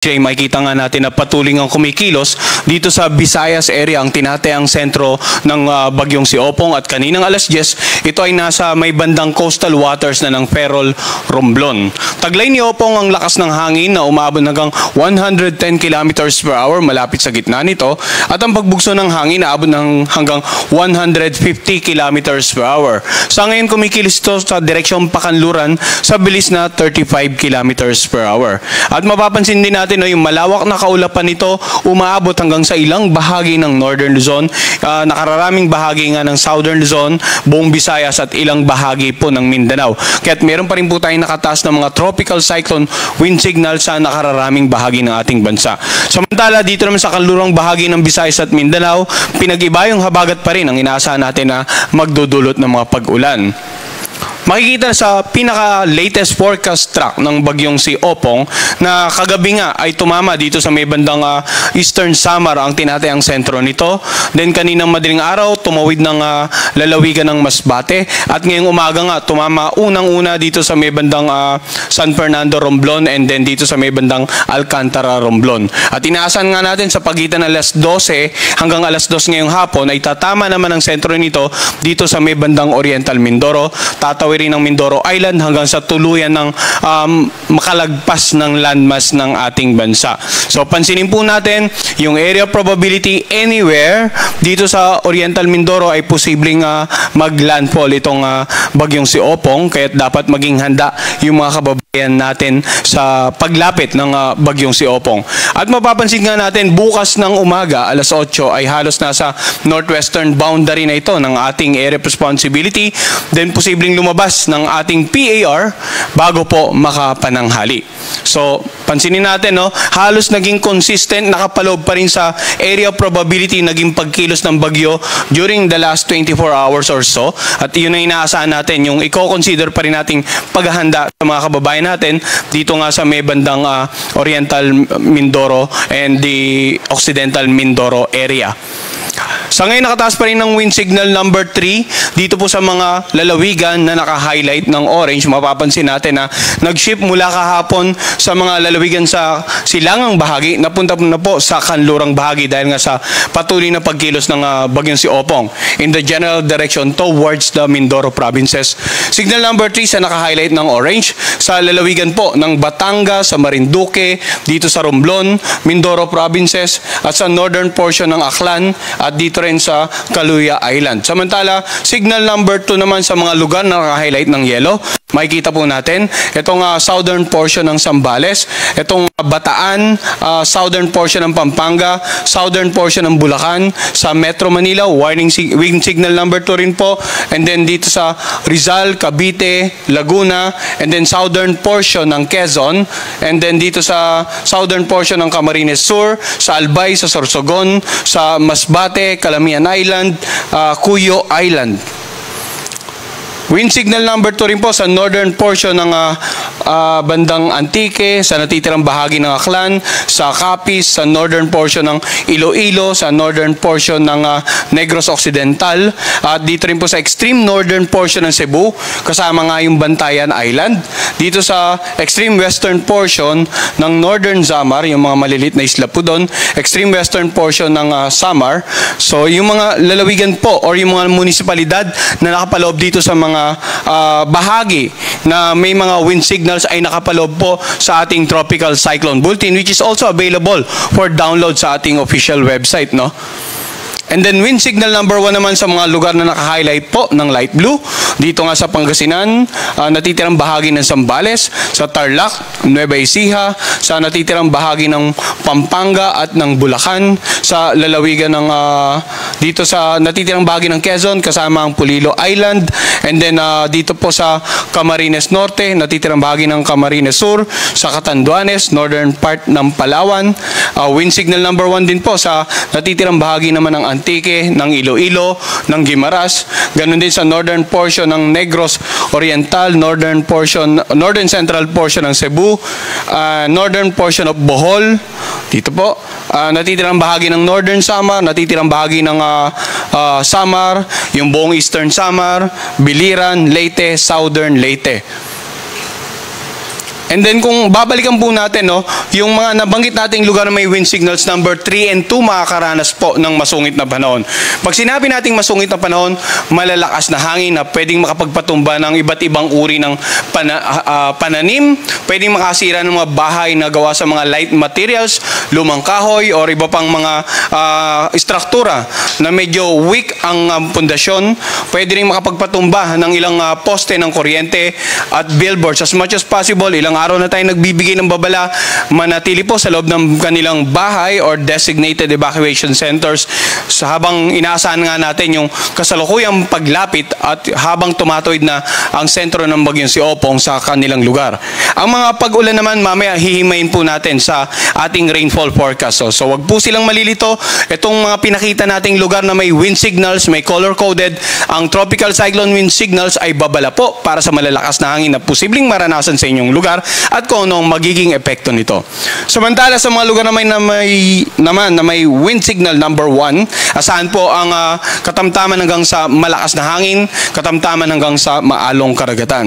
Makikita nga natin na patuloy ang kumikilos dito sa Visayas area ang tinatayang sentro ng bagyong si Opong at kaninang alas 10 ito ay nasa may bandang coastal waters na ng Ferrol, Romblon. Taglay ni Opong ang lakas ng hangin na umabot hanggang 110 kilometers per hour malapit sa gitna nito at ang pagbugso ng hangin naabot ng hanggang 150 kilometers per hour. Sa ngayon kumikilos ito sa direksyong Pakanluran sa bilis na 35 kilometers per hour. At mapapansin din natin yung malawak na kaulapan nito umaabot hanggang sa ilang bahagi ng Northern Luzon, nakararaming bahagi nga ng Southern Luzon, buong Visayas at ilang bahagi po ng Mindanao. Kaya't meron pa rin po tayong nakataas na mga tropical cyclone wind signal sa nakararaming bahagi ng ating bansa. Samantala dito naman sa kanlurang bahagi ng Visayas at Mindanao, pinag-iba yung habagat pa rin ang inaasahan natin na magdudulot ng mga pag-ulan. Makikita sa pinaka-latest forecast track ng bagyong si Opong na kagabi nga ay tumama dito sa may bandang Eastern Samar ang tinatayang sentro nito. Then kaninang madaling araw tumawid ng lalawigan ng Masbate at ngayong umaga nga tumama unang-una dito sa may bandang San Fernando, Romblon and then dito sa may bandang Alcantara, Romblon. At inaasahan nga natin sa pagitan ng alas 12 hanggang alas 2 ngayong hapon ay tatama naman ang sentro nito dito sa may bandang Oriental Mindoro, tatawid rin ng Mindoro Island hanggang sa tuluyan ng makalagpas ng landmass ng ating bansa. So pansinin po natin yung area probability anywhere dito sa Oriental Mindoro ay posibleng maglandfall itong bagyong si Opong, kaya dapat maging handa yung mga kababayan natin sa paglapit ng bagyong si Opong. At mapapansin nga natin bukas ng umaga alas 8 ay halos nasa northwestern boundary na ito ng ating area of responsibility, then posibleng lumabas ng ating PAR bago po makapananghali. So, pansinin natin, no, halos naging consistent, nakapaloob pa rin sa area probability naging pagkilos ng bagyo during the last 24 hours or so. At yun ang inaasahan natin, yung i-consider pa rin nating paghahanda sa mga kababayan natin dito nga sa may bandang Oriental Mindoro and the Occidental Mindoro area. Sa ngayon nakataas pa rin ng wind signal number 3 dito po sa mga lalawigan na naka-highlight ng orange. Mapapansin natin na nag-shift mula kahapon sa mga lalawigan sa silangang bahagi, napunta na po sa kanlurang bahagi dahil nga sa patuloy na pagkilos ng bagyong si Opong in the general direction towards the Mindoro provinces. Signal number 3 sa naka-highlight ng orange sa lalawigan po ng Batangas, sa Marinduque, dito sa Romblon, Mindoro provinces at sa northern portion ng Aklan at dito rin sa Caluya Island. Samantala, signal number 2 naman sa mga lugar na naka-highlight ng yellow. Makikita po natin itong southern portion ng Zambales, itong Bataan, southern portion ng Pampanga, southern portion ng Bulacan, sa Metro Manila, wind signal number 2 rin po, and then dito sa Rizal, Cavite, Laguna, and then southern portion ng Quezon, and then dito sa southern portion ng Camarines Sur, sa Albay, sa Sorsogon, sa Masbate, Calamian Island, Cuyo Island. Wind signal number 2 rin po sa northern portion ng bandang Antique, sa natitirang bahagi ng Aklan, sa Capiz, sa northern portion ng Iloilo, sa northern portion ng Negros Occidental, at dito rin po sa extreme northern portion ng Cebu, kasama nga yung Bantayan Island, dito sa extreme western portion ng northern Samar, yung mga malilit na isla po doon, extreme western portion ng Samar. So yung mga lalawigan po or yung mga munisipalidad na nakapaloob dito sa mga bahagi na may mga wind signals ay nakapaloob po sa ating tropical cyclone bulletin, which is also available for download sa ating official website, no? And then wind signal number 1 naman sa mga lugar na naka-highlight po ng light blue. Dito nga sa Pangasinan, natitirang bahagi ng Zambales, sa Tarlac, Nueva Ecija, sa natitirang bahagi ng Pampanga at ng Bulacan, sa lalawigan ng dito sa natitirang bahagi ng Quezon kasama ang Pulilo Island, and then dito po sa Camarines Norte, natitirang bahagi ng Camarines Sur, sa Catanduanes, northern part ng Palawan. Wind signal number 1 din po sa natitirang bahagi naman ng Antique, ng Iloilo, ng Guimaras, ganun din sa northern portion ng Negros Oriental, northern central portion ng Cebu, northern portion of Bohol, dito po, natitirang bahagi ng northern Samar, natitirang bahagi ng Samar, yung buong eastern Samar, Biliran, Leyte, southern Leyte. And then kung babalikan po natin, no, yung mga nabanggit nating lugar na may wind signals number 3 and 2 makakaranas po ng masungit na panahon. Pag sinabi nating masungit na panahon, malalakas na hangin na pwedeng makapagpatumba ng iba't ibang uri ng pananim, pwedeng makasira ng mga bahay na gawa sa mga light materials, lumang kahoy or iba pang mga istruktura na medyo weak ang pundasyon, pwede rin makapagpatumba ng ilang poste ng kuryente at billboards. As much as possible, ilang araw na tayo nagbibigay ng babala, manatili po sa loob ng kanilang bahay or designated evacuation centers sa habang inaasahan nga natin yung kasalukuyang paglapit at habang tumatuwid na ang sentro ng bagyong si Opong sa kanilang lugar. Ang mga pag-ulan naman mamaya hihimayin po natin sa ating rainfall forecast. So wag po silang malilito. Itong mga pinakita nating lugar na may wind signals, may color-coded, ang tropical cyclone wind signals ay babala po para sa malalakas na hangin na posibleng maranasan sa inyong lugar at kung ano ang magiging epekto nito. Samantala sa mga lugar na may wind signal number 1, asahan po ang katamtaman hanggang sa malakas na hangin, katamtaman hanggang sa maalong karagatan.